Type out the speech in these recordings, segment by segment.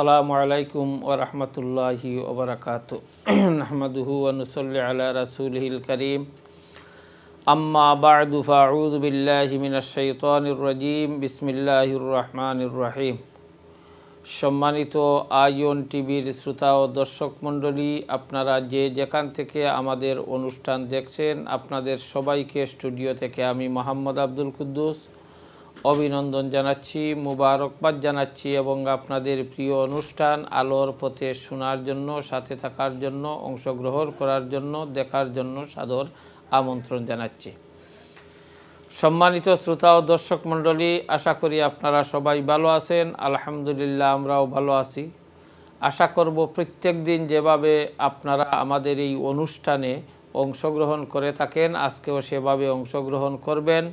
আসসালামু আলাইকুম ওয়া রাহমাতুল্লাহি ওয়া বারাকাতুহু নাহমাদুহু ওয়া নুসাল্লি আলা রাসূলিহিল কারীম আম্মা বা'দু ফাআউযু বিল্লাহি মিনাশ শাইতানির রাজীম বিসমিল্লাহির রহমানির রহিম। সম্মানিত আইয়ন টিভির শ্রোতা ও দর্শক মণ্ডলী, আপনারা যে যেখান থেকে আমাদের অনুষ্ঠান দেখছেন, আপনাদের সবাইকে স্টুডিও থেকে আমি মোহাম্মদ আব্দুল কুদ্দুস অভিনন্দন জানাচ্ছি, মুবারকবাদ জানাচ্ছি এবং আপনাদের প্রিয় অনুষ্ঠান আলোর পথে শোনার জন্য, সাথে থাকার জন্য, অংশগ্রহণ করার জন্য, দেখার জন্য সাদর আমন্ত্রণ জানাচ্ছি। সম্মানিত শ্রোতা ও দর্শক মণ্ডলী, আশা করি আপনারা সবাই ভালো আছেন। আলহামদুলিল্লাহ, আমরাও ভালো আছি। আশা করব প্রত্যেক দিন যেভাবে আপনারা আমাদের এই অনুষ্ঠানে অংশগ্রহণ করে থাকেন, আজকেও সেভাবে অংশগ্রহণ করবেন।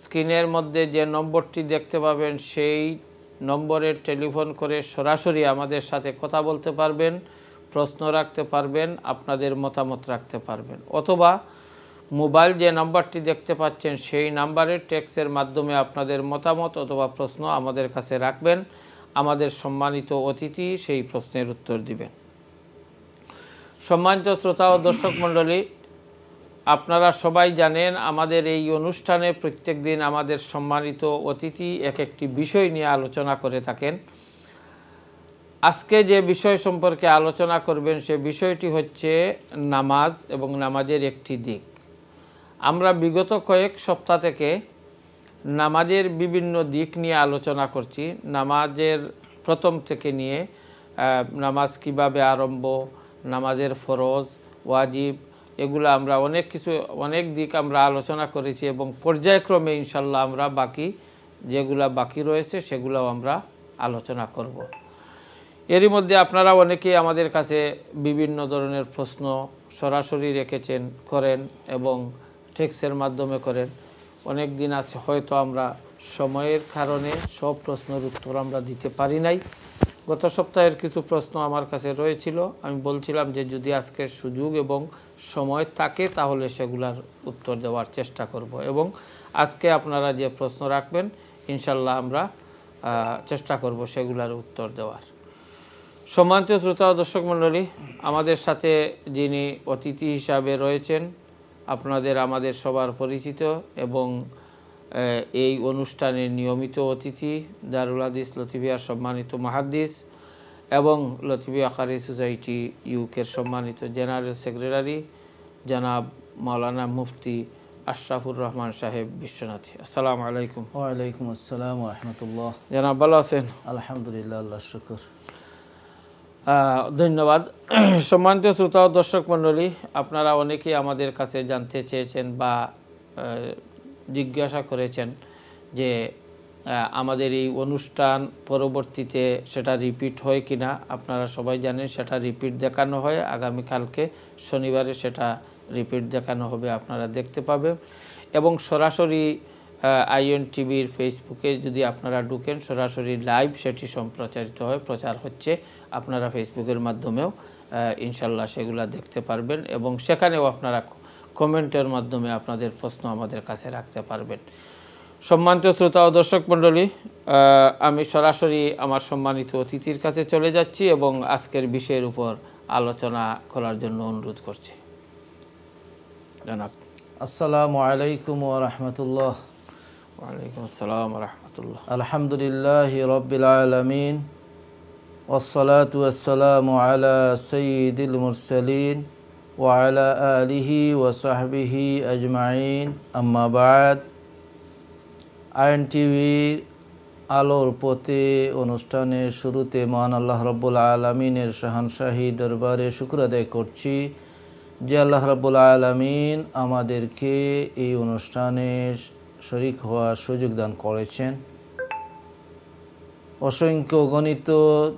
স্ক্রিনের মধ্যে যে নম্বরটি দেখতে পাবেন, সেই নম্বরে টেলিফোন করে সরাসরি আমাদের সাথে কথা বলতে পারবেন, প্রশ্ন রাখতে পারবেন, আপনাদের মতামত রাখতে পারবেন, অথবা মোবাইল যে নাম্বারটি দেখতে পাচ্ছেন সেই নাম্বারে টেক্সটের মাধ্যমে আপনাদের মতামত অথবা প্রশ্ন আমাদের কাছে রাখবেন। আমাদের সম্মানিত অতিথি সেই প্রশ্নের উত্তর দিবেন। সম্মানিত শ্রোতা ও দর্শক মণ্ডলী, আপনারা সবাই জানেন আমাদের এই অনুষ্ঠানে প্রত্যেক দিন আমাদের সম্মানিত অতিথি এক একটি বিষয় নিয়ে আলোচনা করে থাকেন। আজকে যে বিষয় সম্পর্কে আলোচনা করবেন সে বিষয়টি হচ্ছে নামাজ এবং নামাজের একটি দিক। আমরা বিগত কয়েক সপ্তাহ থেকে নামাজের বিভিন্ন দিক নিয়ে আলোচনা করছি। নামাজের প্রথম থেকে নিয়ে নামাজ কিভাবে আরম্ভ, নামাজের ফরজ, ওয়াজিব, এগুলো আমরা অনেক দিক আমরা আলোচনা করেছি এবং পর্যায়ক্রমে ইনশাল্লাহ আমরা যেগুলো বাকি রয়েছে সেগুলোও আমরা আলোচনা করব। এরই মধ্যে আপনারা অনেকেই আমাদের কাছে বিভিন্ন ধরনের প্রশ্ন সরাসরি করেন এবং টেক্সটের মাধ্যমে করেন। অনেক দিন আছে হয়তো আমরা সময়ের কারণে সব প্রশ্নের উত্তর আমরা দিতে পারি নাই। গত সপ্তাহের কিছু প্রশ্ন আমার কাছে রয়েছিল, আমি বলছিলাম যে যদি আজকের সুযোগ এবং সময় থাকে তাহলে সেগুলার উত্তর দেওয়ার চেষ্টা করব এবং আজকে আপনারা যে প্রশ্ন রাখবেন ইনশাল্লাহ আমরা চেষ্টা করব সেগুলার উত্তর দেওয়ার। সম্মানিত শ্রোতা ও দর্শক মণ্ডলী, আমাদের সাথে যিনি অতিথি হিসাবে রয়েছেন আমাদের সবার পরিচিত এবং এই অনুষ্ঠানের নিয়মিত অতিথি, দারুল হাদিস লতিফিয়ার সম্মানিত মুহাদ্দিস এবং লতিফিয়া কারি সোসাইটি ইউকের সম্মানিত জেনারেল সেক্রেটারি জনাব মাওলানা মুফতি আশরাফুর রহমান সাহেব বিশ্বনাথী। আসসালামু আলাইকুম। ওয়ালাইকুম আসসালাম ওয়া রাহমাতুল্লাহ। জনাব ভালো আছেন? আলহামদুলিল্লাহ, আল্লাহর শুকর। ধন্যবাদ। সম্মানিত শ্রোতা ও দর্শক মণ্ডলী, আপনারা অনেকেই আমাদের কাছে জানতে চেয়েছেন বা জিজ্ঞাসা করেছেন যে আমাদের এই অনুষ্ঠান পরবর্তীতে সেটা রিপিট হয় কিনা। আপনারা সবাই জানেন সেটা রিপিট দেখানো হয়, আগামীকালকে শনিবারে সেটা রিপিট দেখানো হবে, আপনারা দেখতে পাবেন। এবং সরাসরি আইএন টিভির ফেসবুকে যদি আপনারা ঢুকেন, সরাসরি লাইভ সেটি সম্প্রচারিত হয়, প্রচার হচ্ছে। আপনারা ফেসবুকের মাধ্যমেও ইনশাল্লাহ সেগুলো দেখতে পারবেন এবং সেখানেও আপনারা কমেন্টের মাধ্যমে আপনাদের প্রশ্ন আমাদের কাছে রাখতে পারবেন। সম্মানিত শ্রোতা ও দর্শক মণ্ডলী, আমি সরাসরি আমার সম্মানিত অতিথির কাছে চলে যাচ্ছি এবং আজকের বিষয়ের উপর আলোচনা করার জন্য অনুরোধ করছি। জানাব। আসসালামু আলাইকুম ওয়া রাহমাতুল্লাহ। ওয়ালাইকুম আসসালাম ওয়া রাহমাতুল্লাহ। আলহামদুলিল্লাহি রাব্বিল আলামিন ওয়াসসালাতু ওয়াসসালামু আলা সাইয়্যিদিল মুরসালিন ওয়া আলা আলিহি ওয়া সাহবিহি আজমাইন, আম্মা বা'দ। আইএন টিভির আলোর পথে অনুষ্ঠানের শুরুতে মহান আল্লাহ রাব্বুল আলামিনের শাহানশাহী দরবারে শুকর আদায় করছি যে আল্লাহ রাব্বুল আলামিন আমাদেরকে এই অনুষ্ঠানে শরীক হওয়ার সুযোগ দান করেছেন। অসংখ্য গণিত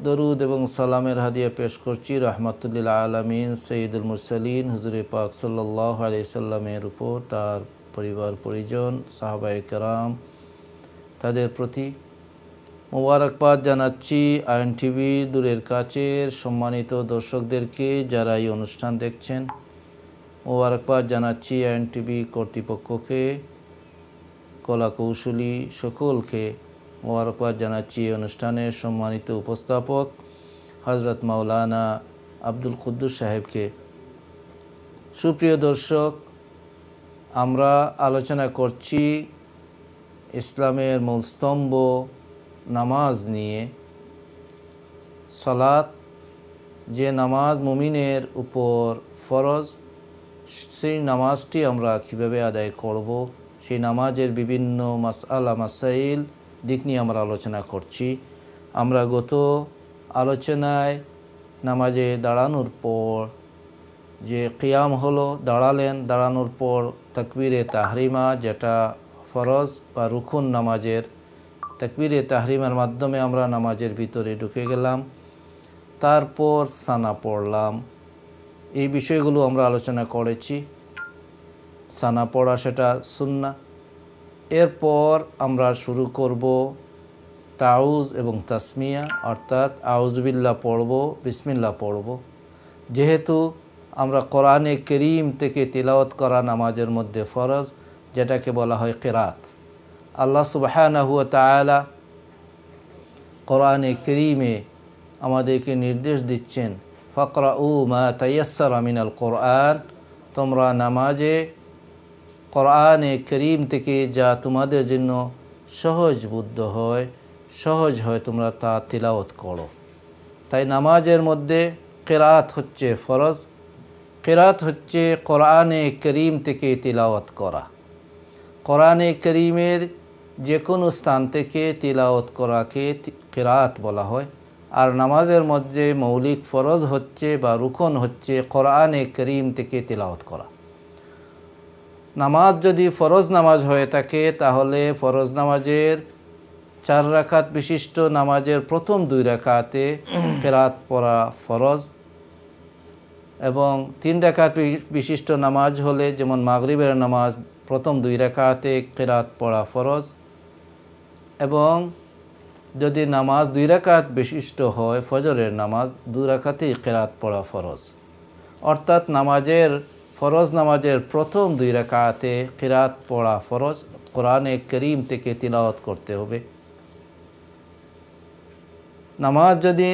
দরুদ এবং সালামের হাদিয়া পেশ করছি রাহমাতুল আলামিন সৈয়দুল মুরসালিন হুজুরে পাক সাল্লাল্লাহু আলাইহি সাল্লামের উপর, তার পরিবার পরিজন, সাহাবায়ে কেরাম, তাদের প্রতি মোবারকবাদ জানাচ্ছি। আইএন টিভি দূরের কাছের সম্মানিত দর্শকদেরকে যারা এই অনুষ্ঠান দেখছেন মোবারকবাদ জানাচ্ছি। আইএন টিভি কর্তৃপক্ষকে, কলা কৌশলী সকলকে মোবারকবাদ জানাচ্ছি। অনুষ্ঠানের সম্মানিত উপস্থাপক হজরত মাওলানা আব্দুল কুদ্দুস সাহেবকে। সুপ্রিয় দর্শক, আমরা আলোচনা করছি ইসলামের মূল স্তম্ভ নামাজ নিয়ে। সালাত, যে নামাজ মুমিনের উপর ফরজ, সেই নামাজটি আমরা কীভাবে আদায় করব, সেই নামাজের বিভিন্ন মাসআলা মাসাইল দিক নিয়ে আমরা আলোচনা করছি। আমরা গত আলোচনায় নামাজে দাঁড়ানোর পর যে কিয়াম হলো, দাঁড়ানোর পর তাকবীরে তাহরিমা, যেটা ফরজ বা রুকুন নামাজের, তাকবীরে তাহরিমার মাধ্যমে আমরা নামাজের ভিতরে ঢুকে গেলাম। তারপর সানা পড়লাম। এই বিষয়গুলো আমরা আলোচনা করেছি। সানা পড়া সেটা সুন্নাহ। এরপর আমরা শুরু করব তাউজ এবং তাসমিয়া, অর্থাৎ আউযুবিল্লাহ পড়ব, বিসমিল্লাহ পড়ব। যেহেতু আমরা কোরআনে করিম থেকে তিলাওয়াত করা নামাজের মধ্যে ফরজ, যেটাকে বলা হয় কিরাত। আল্লাহ সুবহানাহু ওয়া তাআলা কোরআনে করিমে আমাদেরকে নির্দেশ দিচ্ছেন, ফাকরাউ মা তায়াসসারা মিনাল কোরআন, তোমরা নামাজে কোরআনে করিম থেকে যা তোমাদের জন্য সহজ হয় তোমরা তা তিলাওয়াত করো। তাই নামাজের মধ্যে কিরাত হচ্ছে ফরজ। কিরাত হচ্ছে কোরআনে করিম থেকে তিলাওয়াত করা। কোরআনে করিমের যে কোনো স্থান থেকে তিলাওয়াত করাকে কিরাত বলা হয়। আর নামাজের মধ্যে মৌলিক ফরজ হচ্ছে বা রুকন হচ্ছে কোরআনে করিম থেকে তিলাওয়াত করা। নামাজ যদি ফরজ নামাজ হয়ে থাকে, তাহলে ফরজ নামাজের 4 রাকাত বিশিষ্ট নামাজের প্রথম 2 রাকাতে কিরাত পড়া ফরজ, এবং 3 রাকাত বিশিষ্ট নামাজ হলে, যেমন মাগরিবের নামাজ, প্রথম 2 রাকাতে কিরাত পড়া ফরজ। এবং যদি নামাজ 2 রাকাত বিশিষ্ট হয়, ফজরের নামাজ, 2 রাকাতেই কিরাত পড়া ফরজ। অর্থাৎ ফরজ নামাজের প্রথম 2 রাকাতে কিরাত পড়া ফরজ, কোরআনে করিম থেকে তিলাওয়াত করতে হবে। নামাজ যদি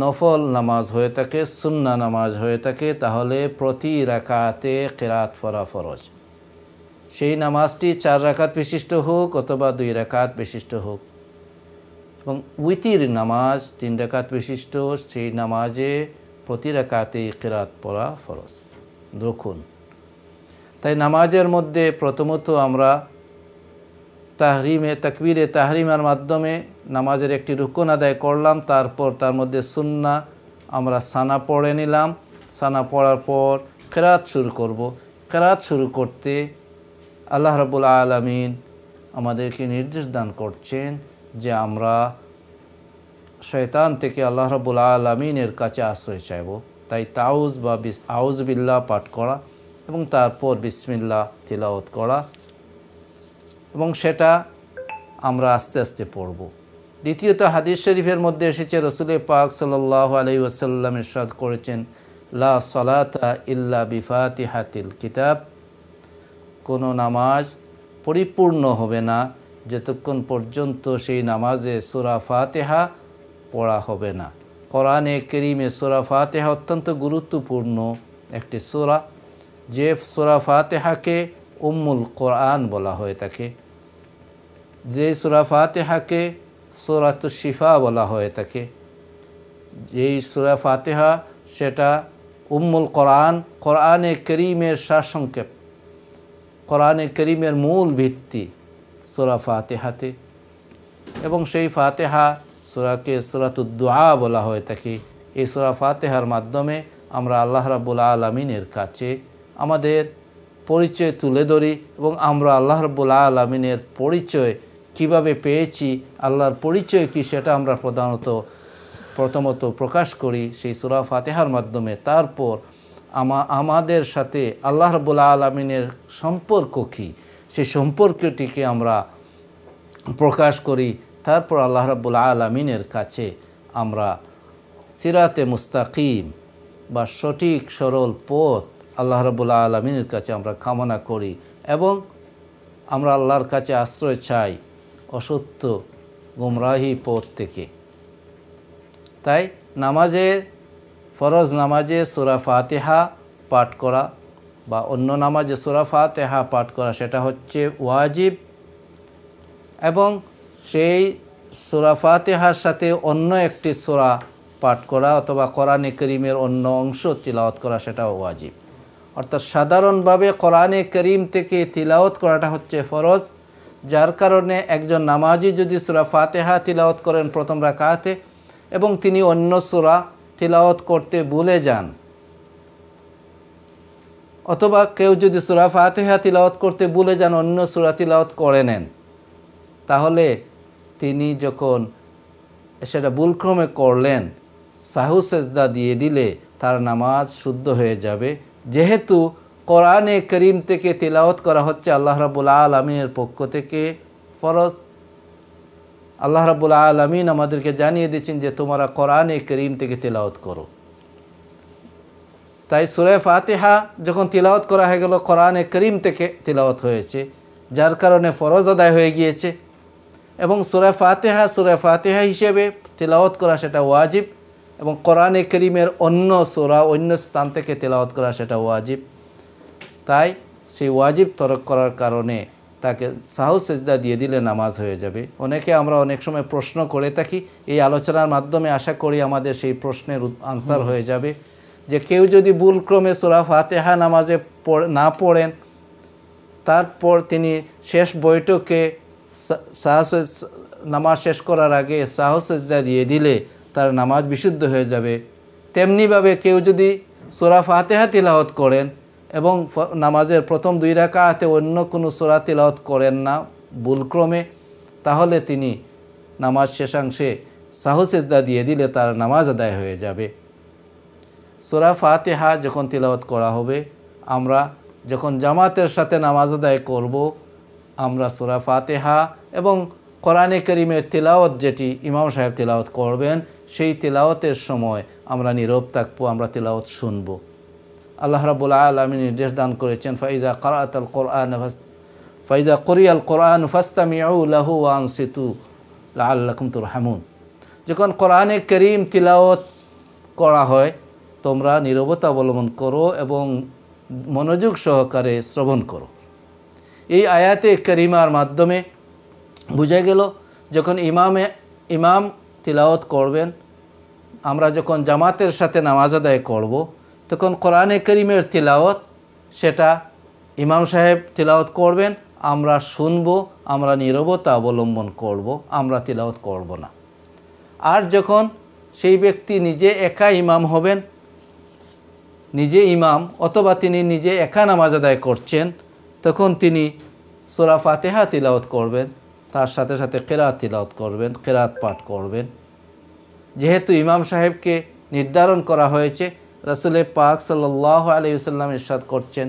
নফল নামাজ হয়ে থাকে, সুন্নাহ নামাজ হয়ে থাকে, তাহলে প্রতি রাকাতে কিরাত পড়া ফরজ। সেই নামাজটি 4 রাকাত বিশিষ্ট হোক অথবা 2 রাকাত বিশিষ্ট হোক। এবং উইতির নামাজ 3 রাকাত বিশিষ্ট, সেই নামাজে প্রতি রাকাতে কিরাত পড়া ফরজ, রুকুন। তাই নামাজের মধ্যে প্রথমত আমরা তাকবীরে তাহরিমার মাধ্যমে নামাজের একটি রুকুন আদায় করলাম। তারপর তার মধ্যে সুন্নাহ আমরা সানা পড়ে নিলাম। সানা পড়ার পর কিরাত শুরু করব। কিরাত শুরু করতে আল্লাহ রাব্বুল আলামিন আমাদেরকে নির্দেশ দান করছেন যে আমরা শয়তান থেকে আল্লাহ রাব্বুল আলামিনের কাছে আশ্রয় চাইব। তাই তাউজ বা আউযুবিল্লাহ পাঠ করা এবং তারপর বিসমিল্লাহ তিলাওয়াত করা, এবং সেটা আমরা আস্তে আস্তে পড়ব। দ্বিতীয়ত, হাদিস শরীফের মধ্যে এসেছে, রাসূল পাক সাল্লাল্লাহু আলাইহি ওয়াসাল্লাম ইরশাদ করেছেন, লা সালাতা ইল্লা বিফাতিহাতিল কিতাব, কোনো নামাজ পরিপূর্ণ হবে না যতক্ষণ পর্যন্ত সেই নামাজে সূরা ফাতিহা পড়া হবে না। কোরআনে কারীমে সূরা ফাতিহা অত্যন্ত গুরুত্বপূর্ণ একটি সূরা, যে সূরা ফাতিহাকে উম্মুল কোরআন বলা হয়ে থাকে, যে সূরা ফাতিহাকে সূরাতুশ শিফা বলা হয়ে থাকে। যেই সূরা ফাতিহা সেটা উম্মুল কোরআন, কোরআনে কারীমের সারসংক্ষেপ, কোরআনে কারীমের মূল ভিত্তি সূরা ফাতিহাতে। এবং সেই ফাতিহা সূরাকে সূরাতুদ দুআ বলা হয়ে থাকে। এই সূরা ফাতিহার মাধ্যমে আমরা আল্লাহ রাব্বুল আলামিনের কাছে আমাদের পরিচয় তুলে ধরি, এবং আমরা আল্লাহ রাব্বুল আলামিনের পরিচয় কিভাবে পেয়েছি, আল্লাহর পরিচয় কি, সেটা আমরা প্রথমত প্রকাশ করি সেই সূরা ফাতিহার মাধ্যমে। তারপর আমাদের সাথে আল্লাহ রাব্বুল আলামিনের সম্পর্ক কী, সেই সম্পর্কটিকে আমরা প্রকাশ করি। তারপর আল্লাহ রাব্বুল আলামিনের কাছে আমরা সিরাতে মুস্তাকিম বা সঠিক সরল পথ আল্লাহ রাব্বুল আলামিনের কাছে আমরা কামনা করি, এবং আমরা আল্লাহর কাছে আশ্রয় চাই অসত্য গুমরাহি পথ থেকে। তাই নামাজে, ফরজ নামাজে সূরা ফাতিহা পাঠ করা বা অন্য নামাজে সূরা ফাতিহা পাঠ করা সেটা হচ্ছে ওয়াজিব, এবং সেই সূরা ফাতিহার সাথে অন্য একটি সূরা পাঠ করা অথবা কোরআনে কারীমের অন্য অংশ তিলাওয়াত করা সেটাও ওয়াজিব। অর্থাৎ সাধারণভাবে কোরআনে কারীম থেকে তিলাওয়াত করাটা হচ্ছে ফরজ, যার কারণে একজন নামাজি যদি সূরা ফাতিহা তিলাওয়াত করেন প্রথম রাকাতে এবং তিনি অন্য সূরা তিলাওয়াত করতে ভুলে যান, অথবা কেউ যদি সূরা ফাতিহা তিলাওয়াত করতে ভুলে যান অন্য সূরা তিলাওয়াত করে নেন, তাহলে তিনি যখন সেটা ভুলক্রমে করলেন সাহু সেজদা দিয়ে দিলে তার নামাজ শুদ্ধ হয়ে যাবে, যেহেতু কোরআনে কারীম থেকে তিলাওয়াত করা হচ্ছে আল্লাহ রাব্বুল আলামিনের পক্ষ থেকে ফরজ। আল্লাহ রাব্বুল আলামিন আমাদেরকে জানিয়ে দিচ্ছেন যে তোমরা কোরআনে কারীম থেকে তিলাওয়াত করো। তাই সূরা ফাতিহা যখন তিলাওয়াত করা হয়ে গেল কোরআনে কারীম থেকে তিলাওয়াত হয়েছে, যার কারণে ফরজ আদায় হয়ে গিয়েছে, এবং সূরা ফাতিহা হিসেবে তিলাওয়াত করা সেটা ওয়াজিব, এবং কোরআনে কারীমের অন্য সূরা অন্য স্থান থেকে তিলাওয়াত করা সেটা ওয়াজিব। তাই সেই ওয়াজিব তরক করার কারণে তাকে সাহু সেজদা দিয়ে দিলে নামাজ হয়ে যাবে। অনেকে আমরা অনেক সময় প্রশ্ন করে থাকি, এই আলোচনার মাধ্যমে আশা করি আমাদের সেই প্রশ্নের আনসার হয়ে যাবে, যে কেউ যদি ভুলক্রমে সূরা ফাতিহা নামাজে না পড়েন, তারপর তিনি শেষ বৈঠকে নামাজ শেষ করার আগে সাহু সেজদা দিয়ে দিলে তার নামাজ বিশুদ্ধ হয়ে যাবে। তেমনিভাবে কেউ যদি সূরা ফাতিহা তিলাওয়াত করেন এবং নামাজের প্রথম 2 রাকাতে অন্য কোনো সূরা তিলাওয়াত করেন না ভুলক্রমে, তাহলে তিনি নামাজ শেষাংশে সাহু সেজদা দিয়ে দিলে তার নামাজ আদায় হয়ে যাবে। সূরা ফাতিহা যখন তিলাওয়াত করা হবে, আমরা যখন জামাতের সাথে নামাজ আদায় করব, আমরা সূরা ফাতিহা এবং কোরআনে কারীমের তিলাওয়াত যেটি ইমাম সাহেব তিলাওয়াত করবেন সেই তিলাওয়াতের সময় আমরা নীরব থাকবো, আমরা তিলাওয়াত শুনব। আল্লাহ রাব্বুল আলামিন নির্দেশ দান করেছেন, ফাইজা কুরিয়াল কোরআন ফাসতামিউ লাহু ওয়া আনসিতু লাআল্লাকুম তুরহামুন। যখন কোরআনে কারীম তিলাওয়াত করা হয় তোমরা নীরবতা অবলম্বন করো এবং মনোযোগ সহকারে শ্রবণ করো। এই আয়াতে কারিমার মাধ্যমে বোঝা গেল যখন ইমাম তিলাওয়াত করবেন, আমরা যখন জামাতের সাথে নামাজ আদায় করব, তখন কোরআনে কারীমের তিলাওয়াত সেটা ইমাম সাহেব তিলাওয়াত করবেন, আমরা শুনব, আমরা নীরবতা অবলম্বন করব, আমরা তিলাওয়াত করব না। আর যখন সেই ব্যক্তি নিজে একা ইমাম হবেন, নিজে ইমাম অথবা তিনি নিজে একা নামাজ আদায় করছেন, তখন তিনি সূরা ফাতিহা তিলাওয়াত করবেন, তার সাথে সাথে কিরাত তিলাওয়াত করবেন, কিরাত পাঠ করবেন। যেহেতু ইমাম সাহেবকে নির্ধারণ করা হয়েছে, রাসূল পাক সাল্লাল্লাহু আলাইহি ওয়াসাল্লাম ইরশাদ করছেন,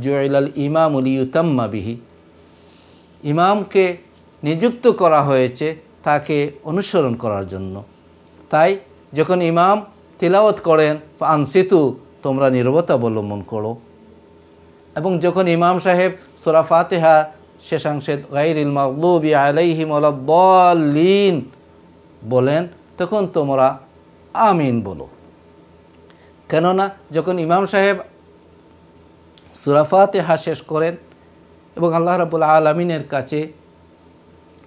জুইলাল ইমামু লিইউতাম্মা বিহি, ইমামকে নিযুক্ত করা হয়েছে তাকে অনুসরণ করার জন্য। তাই যখন ইমাম তিলাওয়াত করেন আনসিতু, তোমরা নীরবতা অবলম্বন করো, এবং যখন ইমাম সাহেব সূরা ফাতিহা শেষাংশে গায়রিল মাগদুবি আলাইহিম ওয়ালাদ-দাল্লিন বলেন, তখন তোমরা আমিন বলো। কেননা যখন ইমাম সাহেব সূরা ফাতিহা শেষ করেন এবং আল্লাহ রাব্বুল আলামিনের কাছে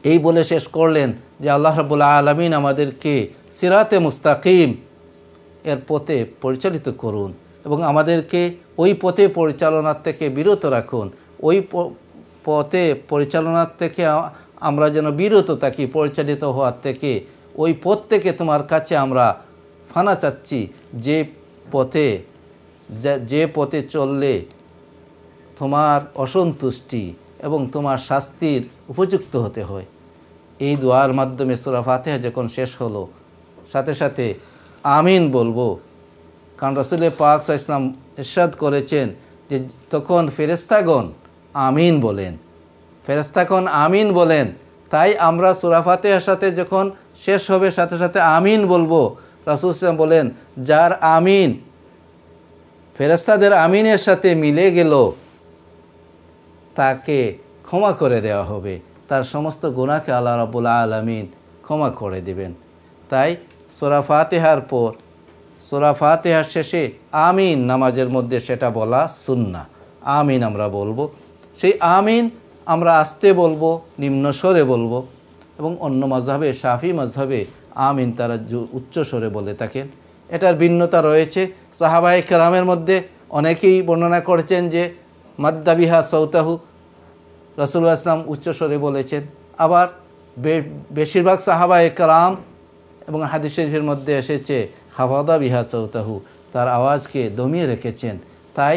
এই বলে শেষ করলেন যে আল্লাহ রাব্বুল আলামিন আমাদেরকে সিরাতে মুস্তাকিম এর পথে পরিচালিত করুন এবং আমাদেরকে ওই পথে পরিচালনার থেকে বিরত রাখুন, ওই পথে পরিচালনার থেকে আমরা যেন বিরত থাকি, পরিচালিত হওয়ার থেকে, ওই পথ থেকে তোমার কাছে আমরা ফানা চাচ্ছি, যে পথে চললে তোমার অসন্তুষ্টি এবং তোমার শাস্তির উপযুক্ত হতে হয়। এই দোয়ার মাধ্যমে সূরা ফাতিহা যখন শেষ হলো, সাথে সাথে আমিন বলবো, কারণ রাসূল পাক সাল্লাল্লাহু আলাইহি ওয়াসাল্লাম ইরশাদ করেছেন যে তখন ফেরেশতাগণ আমিন বলেন, ফেরেশতাগণ আমিন বলেন। তাই আমরা সূরা ফাতিহার সাথে যখন শেষ হবে সাথে সাথে আমিন বলবো। রাসূল সাল্লাল্লাহু আলাইহি ওয়াসাল্লাম বলেন, যার আমিন ফেরেশতাদের আমিনের সাথে মিলে গেল তাকে ক্ষমা করে দেওয়া হবে, তার সমস্ত গুনাহকে আল্লাহ রাব্বুল আলামিন ক্ষমা করে দেবেন। তাই সূরা ফাতিহার পর, সূরা ফাতিহার শেষে আমিন নামাজের মধ্যে সেটা বলা সুন্নাহ। আমিন আমরা বলবো, সেই আমিন আমরা আস্তে বলবো, নিম্ন স্বরে বলবো। এবং অন্য মাযহাবে, শাফি মাযহাবে আমিন তারা উচ্চ স্বরে বলে থাকেন। এটার ভিন্নতা রয়েছে। সাহাবায়ে কেরামের মধ্যে অনেকেই বর্ণনা করেছেন যে মাদ্দা বিহা সৌতাহু, রাসূলুল্লাহ সাল্লাল্লাহু আলাইহি ওয়াসাল্লাম উচ্চ স্বরে বলেছেন। আবার বেশিরভাগ সাহাবায়ে কেরাম এবং হাদিস শরীফের মধ্যে এসেছে খাফাদা বিহা সৌতাহু, তার আওয়াজকে দমিয়ে রেখেছেন। তাই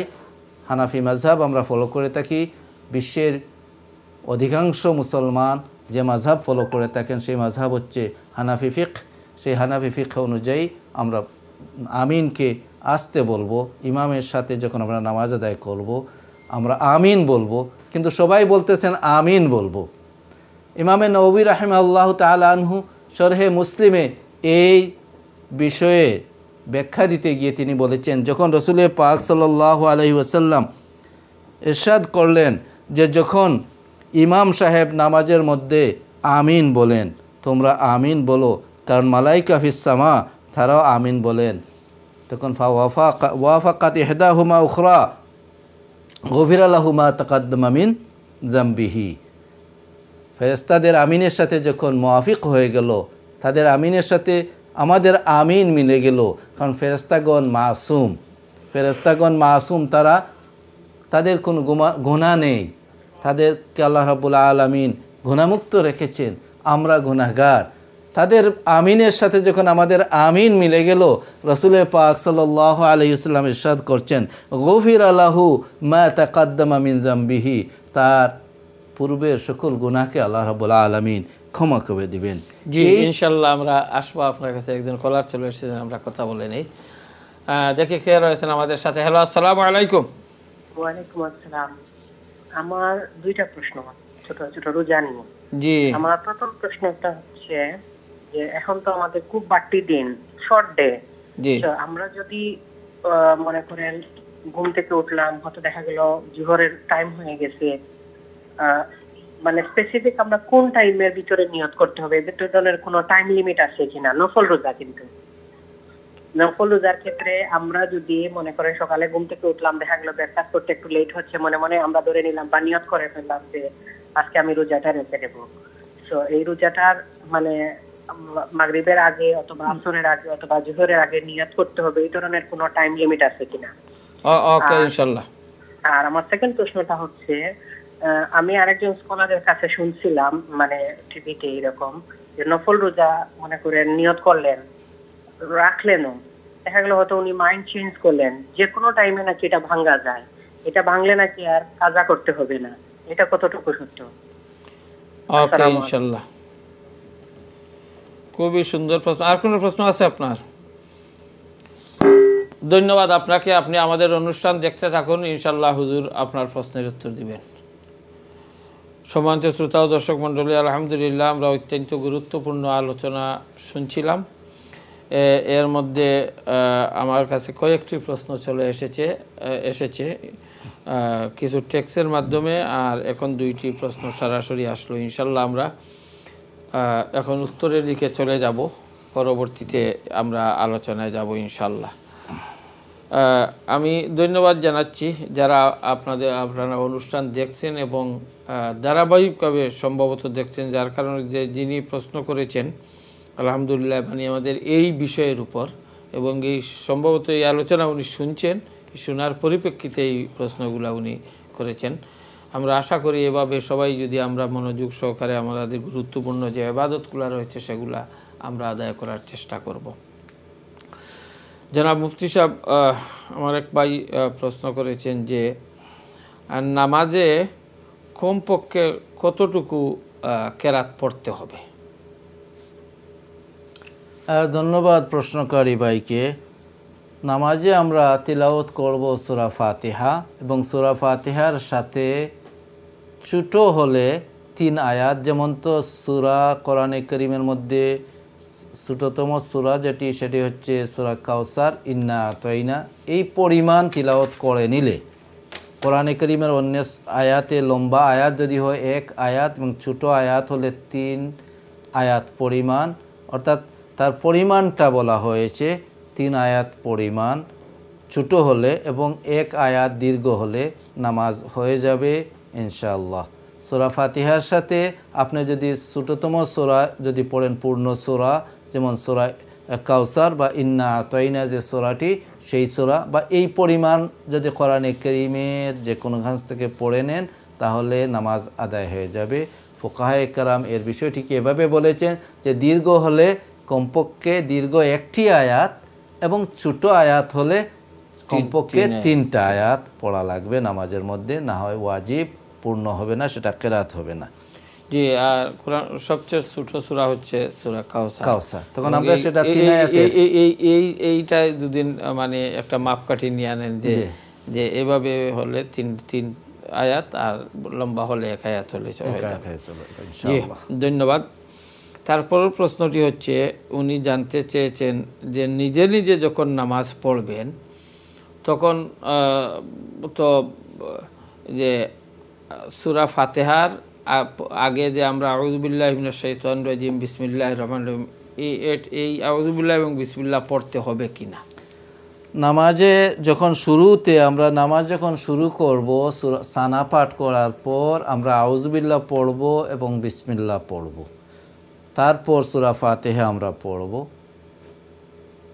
হানাফি মাযহাব আমরা ফলো করে থাকি। বিশ্বের অধিকাংশ মুসলমান যে মাযহাব ফলো করে থাকেন সেই মাযহাব হচ্ছে হানাফি ফিকহ। সেই হানাফি ফিকহ অনুযায়ী আমরা আমিনকে আস্তে বলবো। ইমামের সাথে যখন আমরা নামাজ আদায় করব আমরা আমিন বলবো, কিন্তু সবাই বলতেছেন আমিন বলবো। ইমামে নববী রাহিমাহুল্লাহু তাআলা আনহু শরহে মুসলিমে এই বিষয়ে ব্যাখ্যা দিতে গিয়ে তিনি বলেছেন, যখন রাসূল পাক সাল্লাল্লাহু আলাইহি ওয়াসাল্লাম ইরশাদ করলেন যে যখন ইমাম সাহেব নামাজের মধ্যে আমিন বলেন, তোমরা আমিন বলো, কারণ মালাইকা ফিস সামা তারাও আমিন বলেন। তখন ওয়াফাকাত ইহদাহুমা উখরা গফিরা লাহু মা তাকাদ্দামা মিন যামবিহি। ফেরেশতাদের আমিনের সাথে যখন মুয়াফিক হয়ে গেল, তাদের আমিনের সাথে আমাদের আমিন মিলে গেল, কারণ ফেরেশতাগণ মাসুম। ফেরেশতাগণ মাসুম, তাদের কোনো গুনাহ নেই, তাদেরকে আল্লাহ রাব্বুল আলামিন গুনাহমুক্ত রেখেছেন। আমরা গুনাহগার। তাদের আমিনের সাথে যখন আমাদের আমিন মিলে গেল, রাসূল পাক সাল্লাল্লাহু আলাইহি ওয়াসাল্লাম ইরশাদ করছেন গফিরা লাহু মা তাকাদ্দামা মিন যামবিহি, তার পূর্বের সকল গুনাহকে আল্লাহ রাব্বুল আলামিন ক্ষমা করে দিবেন। জি ইনশাআল্লাহ আমরা আসবো আপনার কাছে। একজন কলার চলে এসেছেন, আমরা কথা বলে নেই। দেখি কে রয়েছেন আমাদের সাথে। হ্যালো, আসসালামু আলাইকুম। ওয়ালাইকুম আসসালাম। আমার দুইটা প্রশ্ন, ছোট ছোট রোজা নিয়ে। জি, আমার প্রথম প্রশ্নটা হচ্ছে যে এখন তো আমাদের খুব বাড়তি দিন, শর্ট ডে। জি, আমরা যদি মনে করেন ঘুম থেকে উঠলাম, হয়তো দেখা গেল জোহরের টাইম হয়ে গেছে, মানে স্পেসিফিক আমরা কোন টাইমের ভিতরে নিয়ত করতে হবে? এদের কোনো টাইম লিমিট আছে কিনা? নফল রোজা, কিন্তু নফল রোজার ক্ষেত্রে আমরা যদি মনে করেন সকালে ঘুম থেকে উঠলাম, দেখা গেল ব্রেকফাস্ট করতে একটু লেট হচ্ছে, মনে মনে আমরা ধরে নিলাম বা নিয়ত করে ফেললাম যে আজকে আমি রোজাটা রেখে দেবো। তো এই রোজাটার মানে মাগরিবের আগে অথবা আসরের আগে অথবা জোহরের আগে নিয়ত করতে হবে, এই ধরনের কোনো টাইম লিমিট আছে কিনা? ওকে ইনশাআল্লাহ। আর আমার সেকেন্ড প্রশ্নটা হচ্ছে, আমি আরেকজন স্কলারের কাছে শুনছিলাম মানে টিভিতে এরকম যে নফল রোজা মনে করেন নিয়ত করলেন, রাখলেনও, দেখা গেল হয়তো উনি মাইন্ড চেঞ্জ করলেন, যে কোনো টাইমে নাকি এটা ভাঙ্গা যায়, এটা ভাঙলে নাকি আর কাজা করতে হবে না, এটা কতটুকু সত্য? ওকে ইনশাআল্লাহ, খুবই সুন্দর প্রশ্ন। আর কোনো প্রশ্ন আছে আপনার? ধন্যবাদ আপনাকে। আপনি আমাদের অনুষ্ঠান দেখতে থাকুন, ইনশাআল্লাহ হুজুর আপনার প্রশ্নের উত্তর দিবেন। সম্মানিত শ্রোতা ও দর্শক মণ্ডলী, আলহামদুলিল্লাহ আমরা অত্যন্ত গুরুত্বপূর্ণ আলোচনা শুনছিলাম। এর মধ্যে আমার কাছে কয়েকটি প্রশ্ন চলে এসেছে কিছু টেক্সের মাধ্যমে, আর এখন দুইটি প্রশ্ন সরাসরি আসলো। ইনশাআল্লাহ আমরা এখন উত্তরের দিকে চলে যাব, পরবর্তীতে আমরা আলোচনায় যাব ইনশাআল্লাহ। আমি ধন্যবাদ জানাচ্ছি যারা আপনারা অনুষ্ঠান দেখছেন এবং ধারাবাহিকভাবে সম্ভবত দেখছেন, যার কারণে যিনি প্রশ্ন করেছেন আলহামদুলিল্লাহ মানে আমাদের এই বিষয়ের উপর, এবং এই সম্ভবত এই আলোচনা উনি শুনছেন, শোনার পরিপ্রেক্ষিতে এই প্রশ্নগুলো উনি করেছেন। আমরা আশা করি এভাবে সবাই যদি আমরা মনোযোগ সহকারে আমাদের গুরুত্বপূর্ণ যে ইবাদতগুলো রয়েছে সেগুলা আমরা আদায় করার চেষ্টা করব। জনাব মুফতি সাহেব, আমার এক ভাই প্রশ্ন করেছেন যে নামাজে কমপক্ষে কতটুকু কেরাত পড়তে হবে? ধন্যবাদ প্রশ্নকারী ভাইকে। নামাজে আমরা তিলাওয়াত করব সূরা ফাতিহা, এবং সূরা ফাতিহার সাথে ছোট হলে 3 আয়াত, যেমন তো সূরা কোরআনে কারীমের মধ্যে ছোটতম সূরা সেটি হচ্ছে সূরা কাউসার, ইন্না আতাইনা, এই পরিমাণ তিলাওয়াত করে নিলে কোরআনে কারীমের অন্য আয়াতে লম্বা আয়াত যদি হয় 1 আয়াত এবং ছোট আয়াত হলে 3 আয়াত পরিমাণ, অর্থাৎ তার পরিমাণটা বলা হয়েছে 3 আয়াত পরিমাণ ছোট হলে এবং 1 আয়াত দীর্ঘ হলে নামাজ হয়ে যাবে ইনশাআল্লাহ। সূরা ফাতিহার সাথে আপনি যদি ছোটতম সূরা যদি পড়েন, পূর্ণ সূরা যেমন সূরা কাউসার বা ইন্না আতাইনা যে সূরাটি, সেই সূরা বা এই পরিমাণ যদি কোরআনে কারীমের যে কোনো খান থেকে পড়ে নেন তাহলে নামাজ আদায় হয়ে যাবে। ফুকাহায়ে কেরাম এর বিষয়টিকে এভাবে বলেছেন যে দীর্ঘ হলে কমপক্ষে দীর্ঘ 1টি আয়াত এবং ছোট আয়াত হলে কমপক্ষে 3টা আয়াত পড়া লাগবে নামাজের মধ্যে, না হয় ওয়াজিব পূর্ণ হবে না, সেটা কেরাত হবে না। জি, আর কোরআন সবচেয়ে ছোট সূরা হচ্ছে সূরা কাউসার। তখন আমরা সেটা 3 আয়াতে এইটাই দুদিন মানে একটা মাপকাঠি নিয়ে আনেন যে এভাবে হলে 3 আয়াত আর লম্বা হলে 1 আয়াত হলে জি, ধন্যবাদ। তারপর প্রশ্নটি হচ্ছে, উনি জানতে চেয়েছেন যে নিজে নিজে যখন নামাজ পড়বেন তখন তো যে সূরা ফাতিহার আগে যে আমরা আউযু বিল্লাহি মিনাশ শাইতানির রাজিম বিসমিল্লাহির রহমানির রহিম এই আউযু বিল্লাহি এবং বিসমিল্লাহ পড়তে হবে কিনা? নামাজে যখন শুরুতে আমরা নামাজ যখন শুরু করব, সানা পাঠ করার পর আমরা আউযু বিল্লাহ পড়ব এবং বিসমিল্লাহ পড়ব, তারপর সূরা ফাতিহা আমরা পড়ব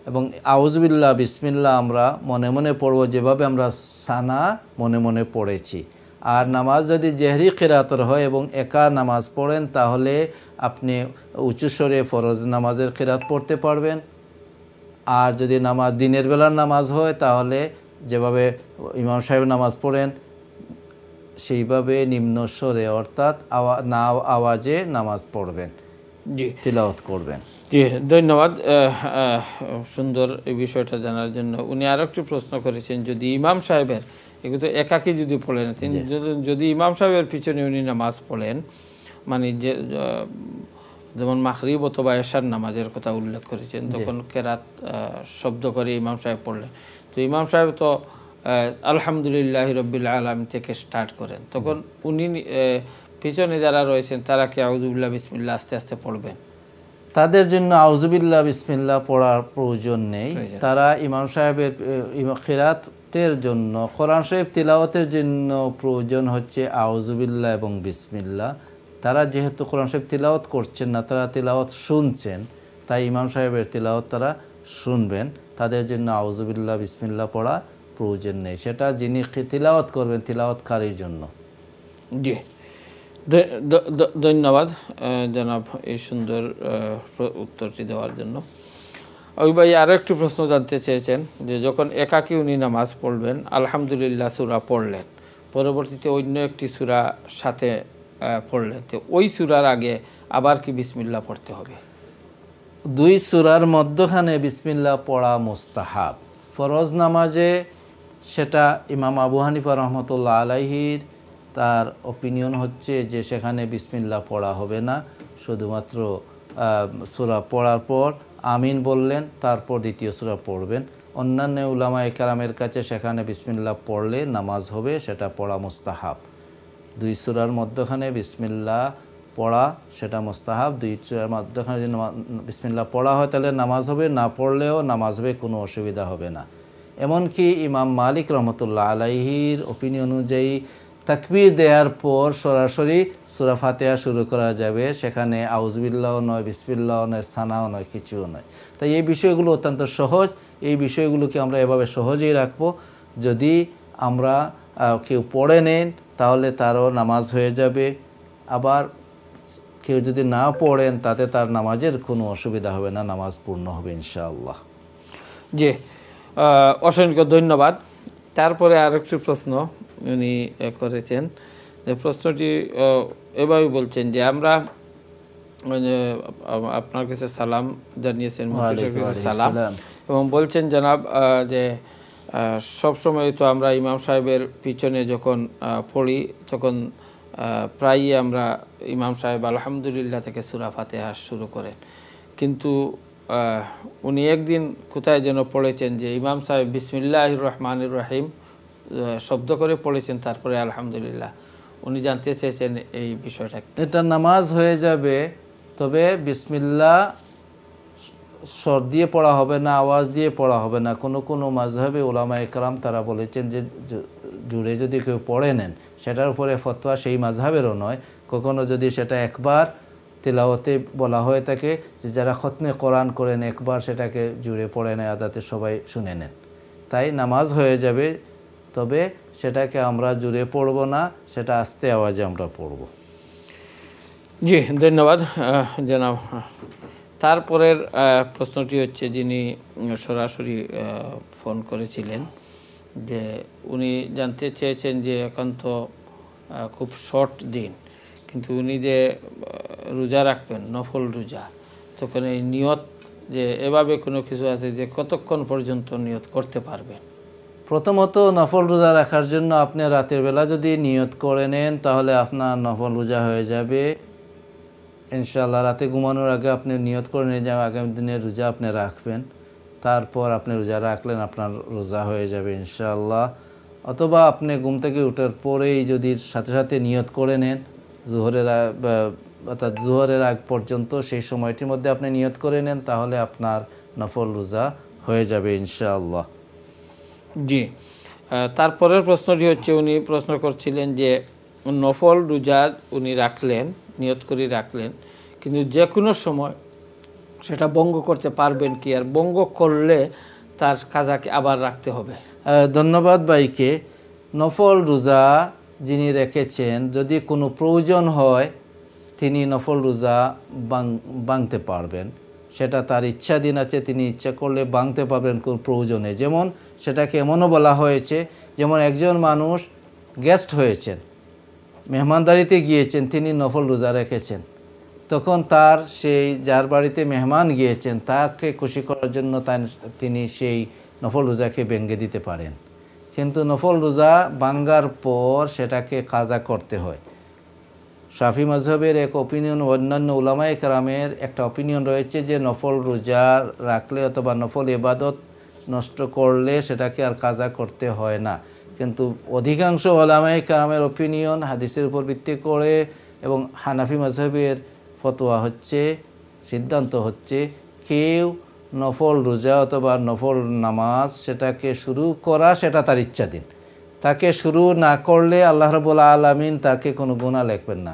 এবং আউযু বিল্লাহ বিসমিল্লাহ আমরা মনে মনে পড়ব যেভাবে আমরা সানা মনে মনে পড়েছি। আর নামাজ যদি জেহরি কিরাতের হয় এবং একা নামাজ পড়েন তাহলে আপনি উঁচু স্বরে ফরজ নামাজের কিরাত পড়তে পারবেন। আর যদি নামাজ দিনের বেলার নামাজ হয় তাহলে যেভাবে ইমাম সাহেব নামাজ পড়েন সেইভাবে নিম্ন স্বরে অর্থাৎ না আওয়াজে নামাজ পড়বেন, জি, তিলাওয়াত করবেন। জি, ধন্যবাদ সুন্দর এই বিষয়টা জানার জন্য। উনি আরেকটি প্রশ্ন করেছেন, যদি ইমাম সাহেবের এগুলো তো একাকী যদি পড়েন, যদি ইমাম সাহেবের পিছনে উনি নামাজ পড়েন, মানে যে যেমন মাগরিব অথবা এশার নামাজের কথা উল্লেখ করেছেন, তখন কেরাত শব্দ করে ইমাম সাহেব পড়লেন, তো ইমাম সাহেব তো আলহামদুলিল্লাহি রাব্বিল আলামিন থেকে স্টার্ট করেন, তখন উনি পিছনে যারা রয়েছেন তারা কি আউযু বিল্লাহ বিসমিল্লাহ আস্তে আস্তে পড়বেন? তাদের জন্য আউযু বিল্লাহ বিসমিল্লাহ পড়ার প্রয়োজন নেই। তারা ইমাম সাহেবের কিরাতের জন্য, কোরআন শরীফ তিলাওয়াতের জন্য প্রয়োজন হচ্ছে আউযু বিল্লাহ এবং বিসমিল্লাহ। তারা যেহেতু কোরআন শরীফ তিলাওয়াত করছেন না, তারা তিলাওয়াত শুনছেন, তাই ইমাম সাহেবের তিলাওয়াত তারা শুনবেন, তাদের জন্য আউযু বিল্লাহ বিসমিল্লাহ পড়া প্রয়োজন নেই। সেটা যিনি তিলাওয়াত করবেন তিলাওয়াতকারীর জন্য। জি, ধন্যবাদ জনাব এই সুন্দর উত্তরটি দেওয়ার জন্য। ওই ভাই আরও একটু প্রশ্ন জানতে চেয়েছেন যে যখন একাকী উনি নামাজ পড়বেন, আলহামদুলিল্লাহ সূরা পড়লেন, পরবর্তীতে অন্য একটি সূরা সাথে পড়লেন, তো ওই সূরার আগে আবার কি বিসমিল্লাহ পড়তে হবে? 2 সূরার মধ্যখানে বিসমিল্লাহ পড়া মুস্তাহাব। ফরজ নামাজে সেটা ইমাম আবু হানিফা রহমতুল্লাহ আলাইহির তার অপিনিয়ন হচ্ছে যে সেখানে বিসমিল্লাহ পড়া হবে না, শুধুমাত্র সূরা পড়ার পর আমিন বললেন, তারপর দ্বিতীয় সূরা পড়বেন। অন্যান্য উলামায়ে কেরামের কাছে সেখানে বিসমিল্লাহ পড়লে নামাজ হবে, সেটা পড়া মুস্তাহাব। 2 সূরার মধ্যখানে বিসমিল্লাহ পড়া সেটা মুস্তাহাব। 2 সূরার মধ্যখানে যদি বিসমিল্লাহ পড়া হয় তাহলে নামাজ হবে, না পড়লেও নামাজ হবে, কোনো অসুবিধা হবে না। এমনকি ইমাম মালিক রহমতুল্লাহ আলাইহির অপিনিয়ন অনুযায়ী তাকবীর দেওয়ার পর সরাসরি সূরা ফাতিহা শুরু করা যাবে, সেখানে আউযু বিল্লাহও নয়, বিসমিল্লাহও নয়, সানাও নয়, কিছুও নয়। তাই এই বিষয়গুলো অত্যন্ত সহজ, এই বিষয়গুলোকে আমরা এভাবে সহজেই রাখবো। যদি আমরা কেউ পড়ে নেন তাহলে তারও নামাজ হয়ে যাবে, আবার কেউ যদি না পড়েন তাতে তার নামাজের কোনো অসুবিধা হবে না, নামাজ পূর্ণ হবে ইনশাআল্লাহ। জি, অসংখ্য ধন্যবাদ। তারপরে আরেকটি প্রশ্ন উনি করেছেন, যে প্রশ্নটি এভাবে বলছেন যে আমরা আপনার কাছে সালাম জানিয়েছেন, সালাম, এবং বলছেন জনাব যে সবসময় তো আমরা ইমাম সাহেবের পিছনে যখন পড়ি তখন প্রায়ই আমরা ইমাম সাহেব আলহামদুলিল্লাহ থেকে সূরা ফাতিহা শুরু করেন, কিন্তু উনি একদিন কোথায় যেন পড়েছেন যে ইমাম সাহেব বিসমিল্লাহির রহমানির রহিম শব্দ করে পড়েছেন, তারপরে আলহামদুলিল্লাহ। উনি জানতে চেয়েছেন এই বিষয়টা। এটা নামাজ হয়ে যাবে, তবে বিসমিল্লাহ স্বর দিয়ে পড়া হবে না, আওয়াজ দিয়ে পড়া হবে না। কোনো কোনো মাযহাবে উলামায়ে কেরাম তারা বলেছেন যে জুড়ে যদি কেউ পড়ে নেন সেটার উপরে ফতোয়া সেই মাযহাবেরও নয়। কখনো যদি সেটা একবার তিলাওয়াতে বলা হয়ে থাকে যে যারা খতমে কোরআন করেন একবার সেটাকে জুড়ে পড়ে নেয়, আদাতে সবাই শুনে নেন, তাই নামাজ হয়ে যাবে। তবে সেটাকে আমরা জুড়ে পড়ব না, সেটা আস্তে আওয়াজে আমরা পড়ব। জি, ধন্যবাদ জনাব। তারপরের প্রশ্নটি হচ্ছে, যিনি সরাসরি ফোন করেছিলেন, যে উনি জানতে চেয়েছেন যে এখন তো খুব শর্ট দিন, কিন্তু উনি যে রোজা রাখবেন নফল রোজা, তখন এই নিয়ত যে এভাবে কোনো কিছু আছে যে কতক্ষণ পর্যন্ত নিয়ত করতে পারবেন? প্রথমত নফল রোজা রাখার জন্য আপনি রাতের বেলা যদি নিয়ত করে নেন তাহলে আপনার নফল রোজা হয়ে যাবে ইনশাআল্লাহ। রাতে ঘুমানোর আগে আপনি নিয়ত করে নিয়ে যাবেন আগামী দিনের রোজা আপনি রাখবেন, তারপর আপনি রোজা রাখলেন, আপনার রোজা হয়ে যাবে ইনশাআল্লাহ। অথবা আপনি ঘুম থেকে ওঠার পরেই যদি সাথে সাথে নিয়ত করে নেন অর্থাৎ জোহরের আগ পর্যন্ত, সেই সময়টির মধ্যে আপনি নিয়ত করে নেন, তাহলে আপনার নফল রোজা হয়ে যাবে ইনশাআল্লাহ। জি, তারপরের প্রশ্নটি হচ্ছে, উনি প্রশ্ন করছিলেন যে নফল রোজা উনি রাখলেন, নিয়ত করে রাখলেন, কিন্তু যে কোনো সময় সেটা ভঙ্গ করতে পারবেন কি, আর ভঙ্গ করলে তার কাজাকে আবার রাখতে হবে? ধন্যবাদ ভাইকে। নফল রোজা যিনি রেখেছেন, যদি কোনো প্রয়োজন হয় তিনি নফল রোজা ভাঙতে পারবেন, সেটা তার ইচ্ছাধীন আছে। তিনি ইচ্ছা করলে ভাঙতে পারবেন কোন প্রয়োজনে। যেমন সেটাকে এমনও বলা হয়েছে, যেমন একজন মানুষ গেস্ট হয়েছেন, মেহমানদারিতে গিয়েছেন, তিনি নফল রোজা রেখেছেন, তখন তার সেই যার বাড়িতে মেহমান গিয়েছেন তাকে খুশি করার জন্য তিনি সেই নফল রোজাকে ভেঙে দিতে পারেন। কিন্তু নফল রোজা ভাঙ্গার পর সেটাকে কাজা করতে হয়। শাফি মাযহাবের এক অপিনিয়ন, অন্যান্য উলামায়ে কেরামের একটা অপিনিয়ন রয়েছে যে নফল রোজা রাখলে অথবা নফল ইবাদত নষ্ট করলে সেটাকে আর কাজা করতে হয় না। কিন্তু অধিকাংশ উলামায়ে কেরামের অপিনিয়ন হাদিসের উপর ভিত্তি করে, এবং হানাফি মাযহাবের ফতোয়া হচ্ছে, সিদ্ধান্ত হচ্ছে, কেউ নফল রোজা অথবা নফল নামাজ সেটাকে শুরু করা সেটা তার ইচ্ছাধীন। তাকে শুরু না করলে আল্লাহ রাব্বুল আলামিন তাকে কোনো গুনাহ লিখবেন না।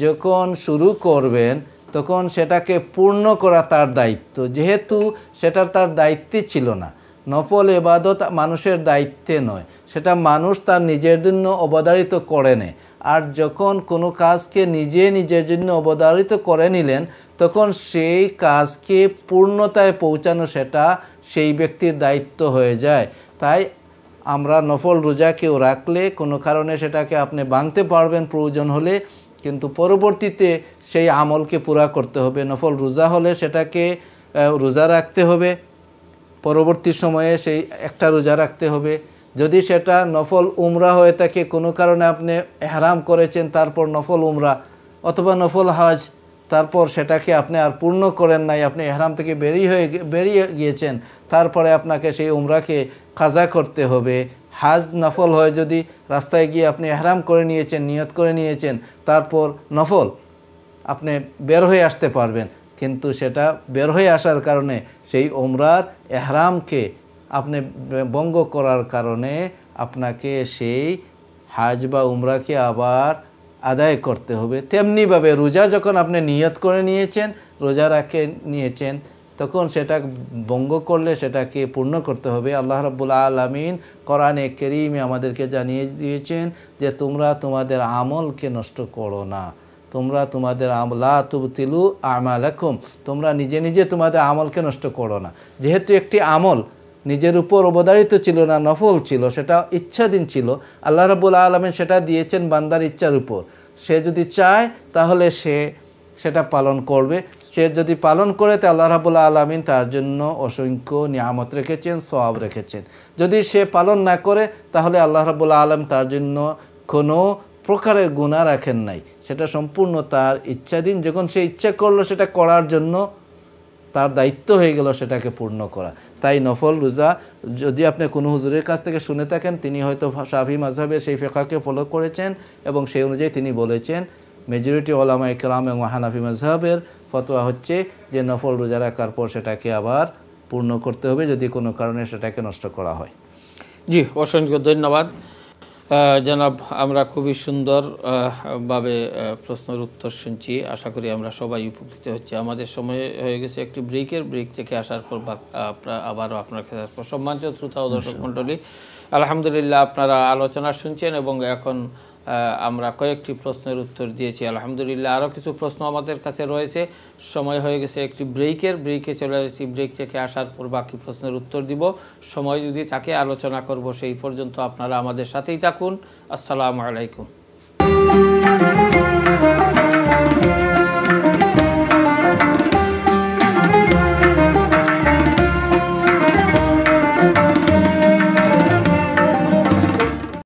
যখন শুরু করবেন তখন সেটাকে পূর্ণ করা তার দায়িত্ব, যেহেতু সেটা তার দায়িত্বে ছিল না। নফল ইবাদত মানুষের দায়িত্বে নয়, সেটা মানুষ তার নিজের জন্য অবধারিত করে নেয়। আর যখন কোনো কাজকে নিজের জন্য অবধারিত করে নিলেন, তখন সেই কাজকে পূর্ণতায় পৌঁছানো সেটা সেই ব্যক্তির দায়িত্ব হয়ে যায়। তাই আমরা নফল রোজা কেউ রাখলে কোনো কারণে সেটাকে আপনি ভাঙতে পারবেন প্রয়োজন হলে, কিন্তু পরবর্তীতে সেই আমলকে পুরা করতে হবে। নফল রোজা হলে সেটাকে রোজা রাখতে হবে, পরবর্তী সময়ে সেই একটা রোজা রাখতে হবে। যদি সেটা নফল উমরা হয়ে থাকে, কোনো কারণে আপনি ইহরাম করেছেন তারপর নফল উমরা অথবা নফল হজ, তারপর সেটাকে আপনি আর পূর্ণ করেন নাই, আপনি ইহরাম থেকে বেরিয়ে গিয়েছেন, তারপরে আপনাকে সেই উমরাকে কাজা করতে হবে। হাজ নফল হয় যদি, রাস্তায় গিয়ে আপনি ইহরাম করে নিয়েছেন, নিয়ত করে নিয়েছেন, তারপর নফল আপনি বের হয়ে আসতে পারবেন, কিন্তু সেটা বের হয়ে আসার কারণে সেই উমরার ইহরামকে আপনি ভঙ্গ করার কারণে আপনাকে সেই হাজ বা উমরাকে আবার আদায় করতে হবে। তেমনিভাবে রোজা যখন আপনি নিয়ত করে নিয়েছেন, রোজা রাখে নিয়েছেন, তখন সেটা ভঙ্গ করলে সেটাকে পূর্ণ করতে হবে। আল্লাহ রাব্বুল আলামিন কোরআনে কারীমে আমাদেরকে জানিয়ে দিয়েছেন যে তোমরা তোমাদের আমলকে নষ্ট করো না, তোমরা তোমাদের লা তুবতিলু আমালাকুম, তোমরা নিজে তোমাদের আমলকে নষ্ট করো না। যেহেতু একটি আমল নিজের উপর অবধারিত ছিল না, নফল ছিল, সেটা ইচ্ছাধীন ছিল, আল্লাহ রাব্বুল আলামিন সেটা দিয়েছেন বান্দার ইচ্ছার উপর। সে যদি চায় তাহলে সে সেটা পালন করবে, সে যদি পালন করে তো আল্লাহ রাব্বুল আলামিন তার জন্য অসংখ্য নিয়ামত রেখেছেন, সওয়াব রেখেছেন। যদি সে পালন না করে তাহলে আল্লাহ রাব্বুল আলামিন তার জন্য কোনো প্রকারের গুনাহ রাখেন নাই, সেটা সম্পূর্ণ তার ইচ্ছাধীন। যখন সে ইচ্ছা করলো সেটা করার জন্য, তার দায়িত্ব হয়ে গেল সেটাকে পূর্ণ করা। তাই নফল রোজা যদি আপনি কোনো হুজুরের কাছ থেকে শুনে থাকেন, তিনি হয়তো শাফি মাযহাবের সেই ফিকহকে ফলো করেছেন এবং সেই অনুযায়ী তিনি বলেছেন, মেজরিটি উলামায়ে কেরাম এবং হানাফি মাযহাবের ফতোয়া হচ্ছে যে নফল রোজা রাখার পর সেটাকে আবার পূর্ণ করতে হবে যদি কোনো কারণে সেটাকে নষ্ট করা হয়। জি, অসংখ্য ধন্যবাদ জনাব। আমরা খুবই সুন্দর ভাবে প্রশ্নের উত্তর শুনছি। আশা করি আমরা সবাই উপকৃত হচ্ছে। আমাদের সময় হয়ে গেছে একটি ব্রেক থেকে আসার পর আবারও আপনার কাছে আসবো। সম্মানিত শ্রোতা ও দর্শক মণ্ডলী, আলহামদুলিল্লাহ আপনারা আলোচনা শুনছেন এবং এখন আমরা কয়েকটি প্রশ্নের উত্তর দিয়েছি আলহামদুলিল্লাহ। আরও কিছু প্রশ্ন আমাদের কাছে রয়েছে। সময় হয়ে গেছে একটি ব্রেকে চলে এসেছি। ব্রেক থেকে আসার পর বাকি প্রশ্নের উত্তর দিব। সময় যদি তাকে আলোচনা করব। সেই পর্যন্ত আপনারা আমাদের সাথেই থাকুন। আসসালামু আলাইকুম।